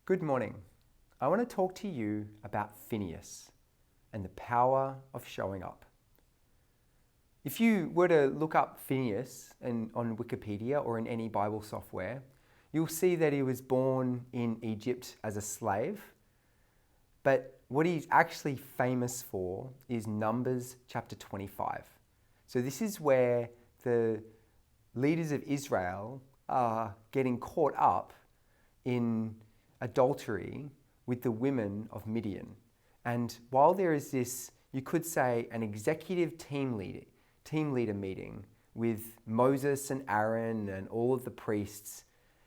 Good morning. I want to talk to you about Phineas and the power of showing up. If you were to look up Phineas on Wikipedia or in any Bible software, you'll see that he was born in Egypt as a slave. But what he's actually famous for is Numbers chapter 25. So this is where the leaders of Israel are getting caught up in adultery with the women of Midian. And while there is this, you could say, an executive team leader meeting with Moses and Aaron and all of the priests,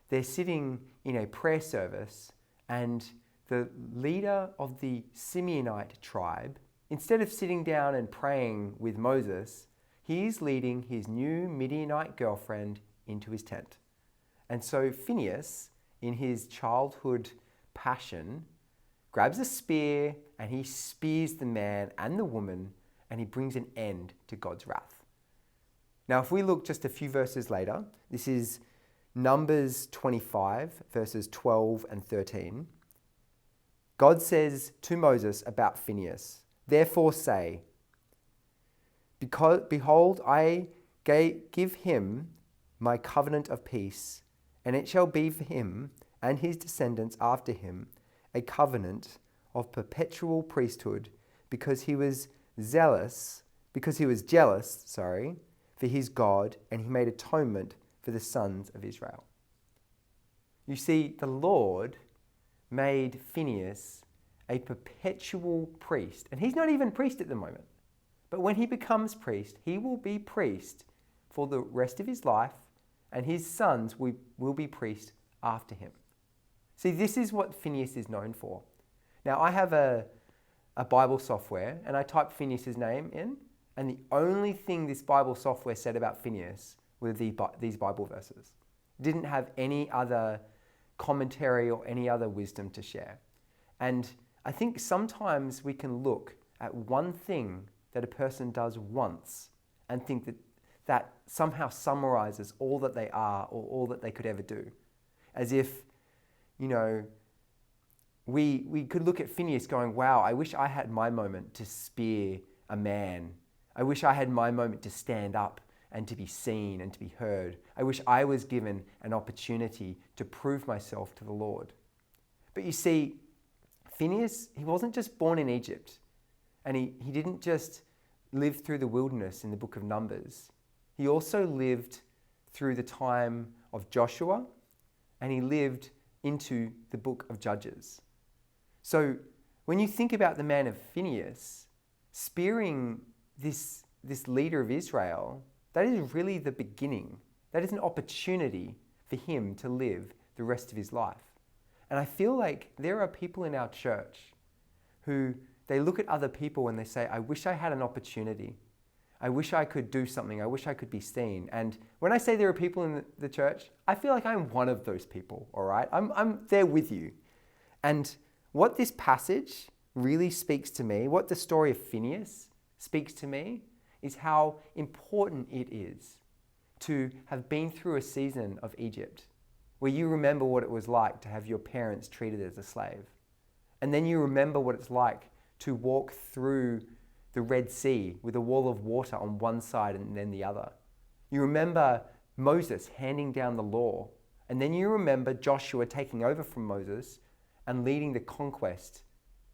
they're sitting in a prayer service, and the leader of the Simeonite tribe, instead of sitting down and praying with Moses, he's leading his new Midianite girlfriend into his tent. And so Phineas, in his childhood passion, grabs a spear and he spears the man and the woman, and he brings an end to God's wrath. Now, if we look just a few verses later, this is Numbers 25, verses 12 and 13. God says to Moses about Phineas, "Therefore say, behold, I give him my covenant of peace, and it shall be for him and his descendants after him a covenant of perpetual priesthood, because he was jealous for his God, and he made atonement for the sons of Israel." You see, the Lord made Phineas a perpetual priest, and he's not even priest at the moment. But when he becomes priest, he will be priest for the rest of his life, and his sons will be priests after him. See, this is what Phineas is known for. Now, I have a Bible software, and I typed Phineas's name in, and the only thing this Bible software said about Phineas were these Bible verses. It didn't have any other commentary or any other wisdom to share. And I think sometimes we can look at one thing that a person does once and think that somehow summarizes all that they are or all that they could ever do. As if, we could look at Phineas going, wow, I wish I had my moment to spear a man. I wish I had my moment to stand up and to be seen and to be heard. I wish I was given an opportunity to prove myself to the Lord. But you see, Phineas, he wasn't just born in Egypt, and he didn't just live through the wilderness in the book of Numbers. He also lived through the time of Joshua, and he lived into the book of Judges. So when you think about the man of Phineas spearing this leader of Israel, that is really the beginning. That is an opportunity for him to live the rest of his life. And I feel like there are people in our church who they look at other people and they say, I wish I had an opportunity. I wish I could do something. I wish I could be seen. And when I say there are people in the church, I feel like I'm one of those people, all right? I'm there with you. And what this passage really speaks to me, what the story of Phineas speaks to me, is how important it is to have been through a season of Egypt where you remember what it was like to have your parents treated as a slave. And then you remember what it's like to walk through the Red Sea with a wall of water on one side and then the other. You remember Moses handing down the law. And then you remember Joshua taking over from Moses and leading the conquest.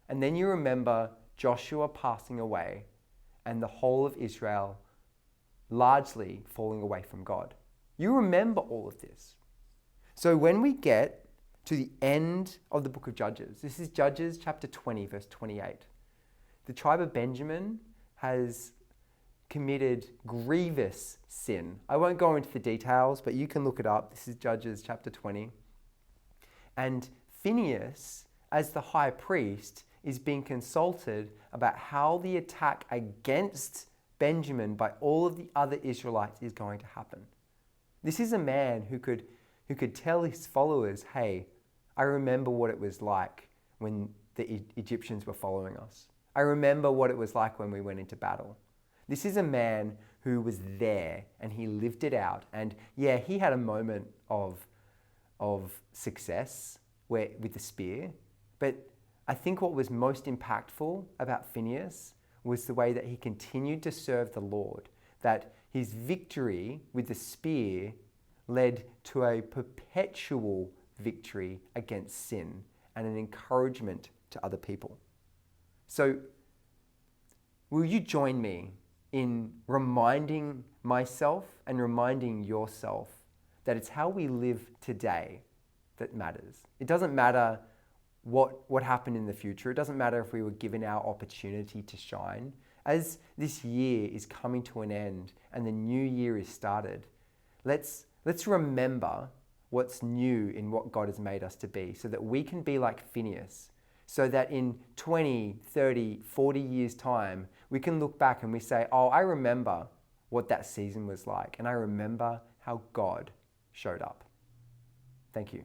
And then you remember Joshua passing away and the whole of Israel largely falling away from God. You remember all of this. So when we get to the end of the book of Judges, this is Judges chapter 20, verse 28. The tribe of Benjamin has committed grievous sin. I won't go into the details, but you can look it up. This is Judges chapter 20. And Phineas, as the high priest, is being consulted about how the attack against Benjamin by all of the other Israelites is going to happen. This is a man who could tell his followers, hey, I remember what it was like when the Egyptians were following us. I remember what it was like when we went into battle. This is a man who was there and he lived it out. And yeah, he had a moment of success with the spear. But I think what was most impactful about Phineas was the way that he continued to serve the Lord, that his victory with the spear led to a perpetual victory against sin and an encouragement to other people. So, will you join me in reminding myself and reminding yourself that it's how we live today that matters? It doesn't matter what happened in the future. It doesn't matter if we were given our opportunity to shine. As this year is coming to an end and the new year is started, let's remember what's new in what God has made us to be, so that we can be like Phineas, so that in 20, 30, 40 years' time, we can look back and we say, oh, I remember what that season was like, and I remember how God showed up. Thank you.